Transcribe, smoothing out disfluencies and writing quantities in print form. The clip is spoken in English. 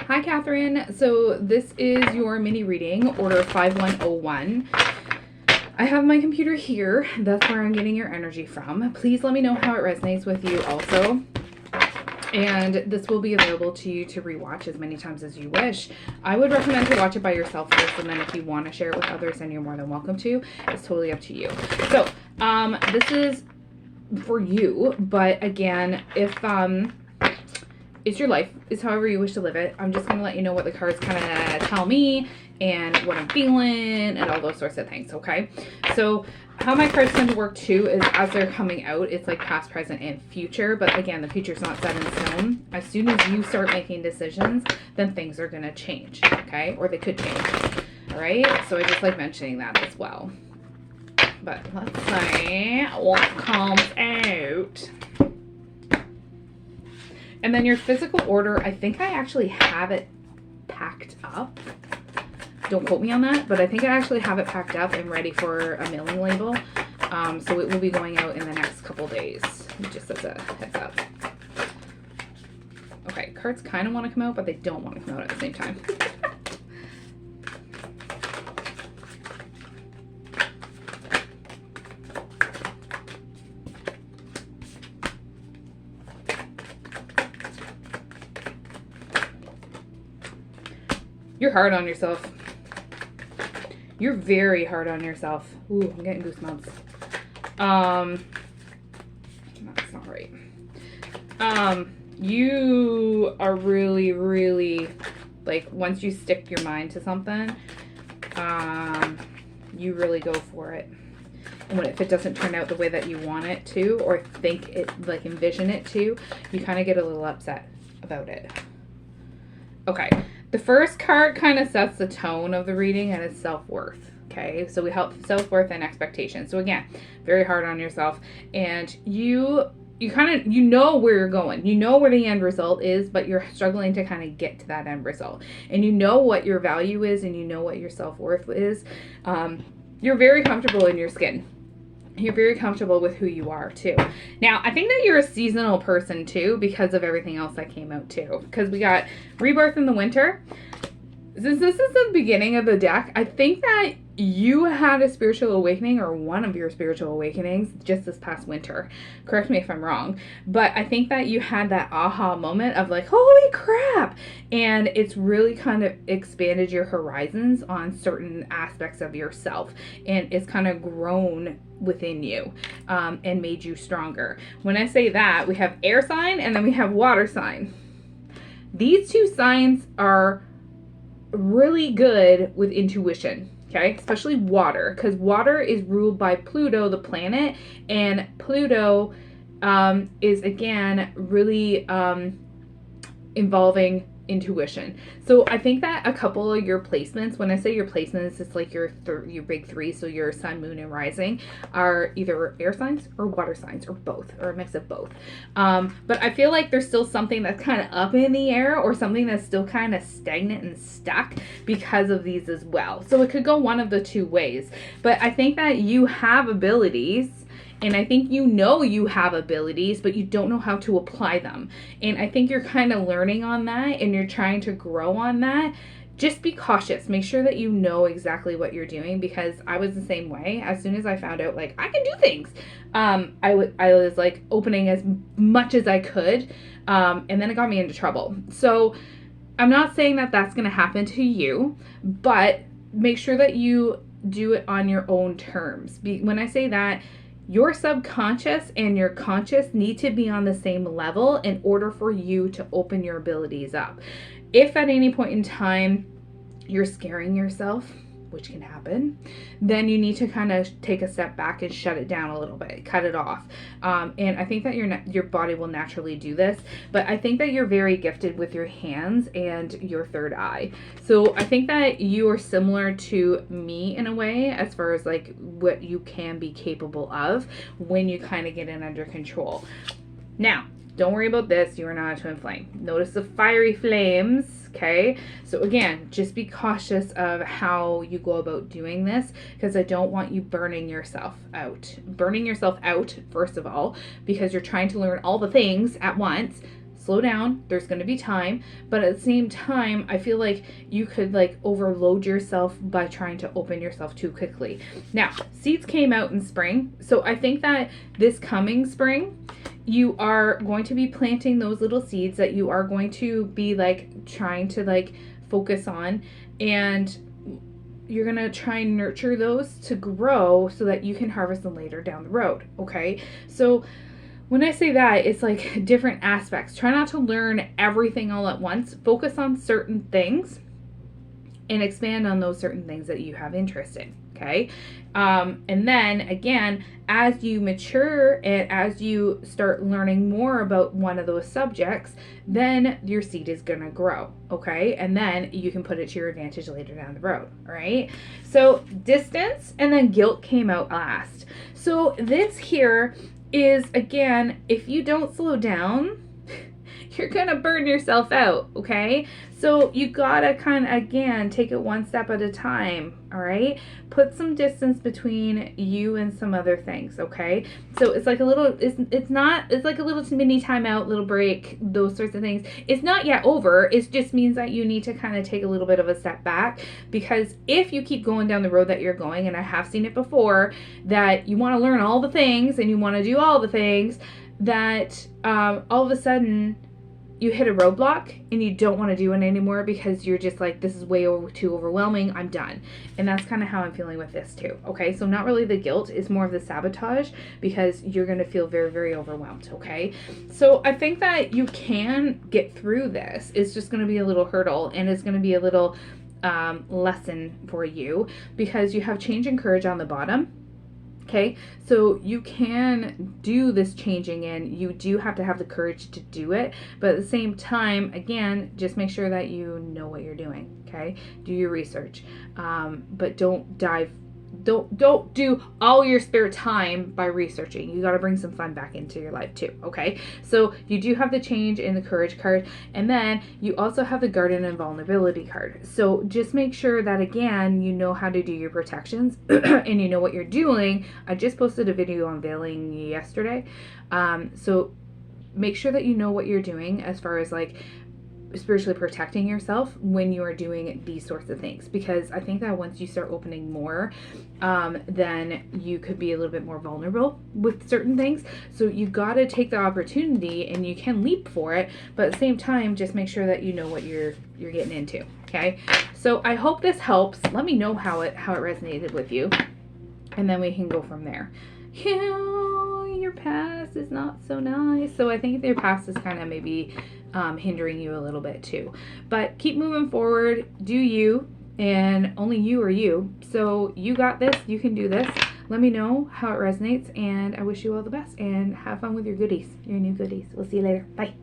Hi, Catherine. So this is your mini reading, order 5101. I have my computer here. That's where I'm getting your energy from. Please let me know how it resonates with you also. And this will be available to you to rewatch as many times as you wish. I would recommend to watch it by yourself first, and then if you want to share it with others, then you're more than welcome to. It's totally up to you. So this is for you, but again, if it's your life, it's however you wish to live it. I'm just going to let you know what the cards kind of tell me and what I'm feeling and all those sorts of things, okay? So how my cards tend to work too is as they're coming out, it's like past, present, and future. But again, the future's not set in stone. As soon as you start making decisions, then things are going to change, okay? Or they could change, all right? So I just like mentioning that as well. But let's see what comes out. And then your physical order, I think I actually have it packed up. Don't quote me on that, but I think I actually have it packed up and ready for a mailing label. So it will be going out in the next couple days, just as a heads up. Okay, cards kind of want to come out, but they don't want to come out at the same time. You're hard on yourself. You're very hard on yourself. Ooh, I'm getting goosebumps. That's not right. You are really, really, like, once you stick your mind to something, you really go for it. And if it doesn't turn out the way that you want it to, or think it, like, envision it to, you kind of get a little upset about it. Okay. The first card kind of sets the tone of the reading, and it's self-worth, okay? So we help self-worth and expectations. So again, very hard on yourself, and you kind of, you know where you're going. You know where the end result is, but you're struggling to kind of get to that end result. And you know what your value is, and you know what your self-worth is. You're very comfortable in your skin. You're very comfortable with who you are too. Now, I think that you're a seasonal person too because of everything else that came out too. Because we got rebirth in the winter. Since this is the beginning of the deck, I think that you had a spiritual awakening, or one of your spiritual awakenings, just this past winter. Correct me if I'm wrong. But I think that you had that aha moment of like, holy crap! And it's really kind of expanded your horizons on certain aspects of yourself. And it's kind of grown within you and made you stronger. When I say that, we have air sign and then we have water sign. These two signs are really good with intuition, okay? Especially water, because water is ruled by Pluto, the planet, and Pluto is again really involving intuition. So I think that a couple of your placements, when I say your placements, it's like your big three, so your sun, moon, and rising, are either air signs or water signs, or both, or a mix of both. But I feel like there's still something that's kind of up in the air, or something that's still kind of stagnant and stuck because of these as well. So it could go one of the two ways. But I think that you have abilities, and I think you know you have abilities, but you don't know how to apply them. And I think you're kind of learning on that, and you're trying to grow on that. Just be cautious. Make sure that you know exactly what you're doing, because I was the same way. As soon as I found out, like, I can do things, I was like opening as much as I could, and then it got me into trouble. So I'm not saying that that's going to happen to you, but make sure that you do it on your own terms. When I say that, your subconscious and your conscious need to be on the same level in order for you to open your abilities up. If at any point in time you're scaring yourself, which can happen, then you need to kind of take a step back and shut it down a little bit, cut it off. And I think that your body will naturally do this, but I think that you're very gifted with your hands and your third eye. So I think that you are similar to me in a way, as far as like what you can be capable of when you kind of get it under control. Now, don't worry about this. You are not a twin flame. Notice the fiery flames, okay? So again, just be cautious of how you go about doing this, because I don't want you burning yourself out. Burning yourself out, first of all, because you're trying to learn all the things at once. slow down. There's going to be time, but at the same time, I feel like you could like overload yourself by trying to open yourself too quickly. Now, seeds came out in spring, so I think that this coming spring, you are going to be planting those little seeds that you are going to be like trying to like focus on, and you're going to try and nurture those to grow so that you can harvest them later down the road. Okay. So when I say that, it's like different aspects. Try not to learn everything all at once. Focus on certain things and expand on those certain things that you have interest in. Okay. And then again, as you mature and as you start learning more about one of those subjects, then your seed is going to grow. Okay. And then you can put it to your advantage later down the road. All right. So distance and then guilt came out last. So this here is, again, if you don't slow down, you're gonna burn yourself out. Okay, so you gotta kind of, again, take it one step at a time. All right, put some distance between you and some other things. Okay, so it's like a little, it's like a little mini timeout, little break, those sorts of things. It's not yet over. It just means that you need to kind of take a little bit of a step back, because if you keep going down the road that you're going, and I have seen it before, that you want to learn all the things and you want to do all the things, that all of a sudden you hit a roadblock and you don't want to do it anymore because you're just like, this is way too overwhelming, I'm done. And that's kind of how I'm feeling with this too. Okay, so not really the guilt, it's more of the sabotage, because you're going to feel very, very overwhelmed. Okay, so I think that you can get through this. It's just going to be a little hurdle, and it's going to be a little lesson for you, because you have change and courage on the bottom. Okay, so you can do this changing, and you do have to have the courage to do it. But at the same time, again, just make sure that you know what you're doing. Okay, do your research, but don't do all your spare time by researching. You got to bring some fun back into your life too. Okay, so you do have the change in the courage card, and then you also have the garden and vulnerability card. So just make sure that, again, you know how to do your protections and you know what you're doing. I just posted a video on veiling yesterday, so make sure that you know what you're doing as far as like spiritually protecting yourself when you are doing these sorts of things, because I think that once you start opening more, then you could be a little bit more vulnerable with certain things. So you got to take the opportunity, and you can leap for it, but at the same time, just make sure that you know what you're getting into. Okay, so I hope this helps. Let me know how it resonated with you, and then we can go from there. Your past is not so nice. So I think your past is kind of maybe hindering you a little bit too. But keep moving forward. Do you, and only you are you. So you got this. You can do this. Let me know how it resonates, and I wish you all the best, and have fun with your goodies, your new goodies. We'll see you later. Bye.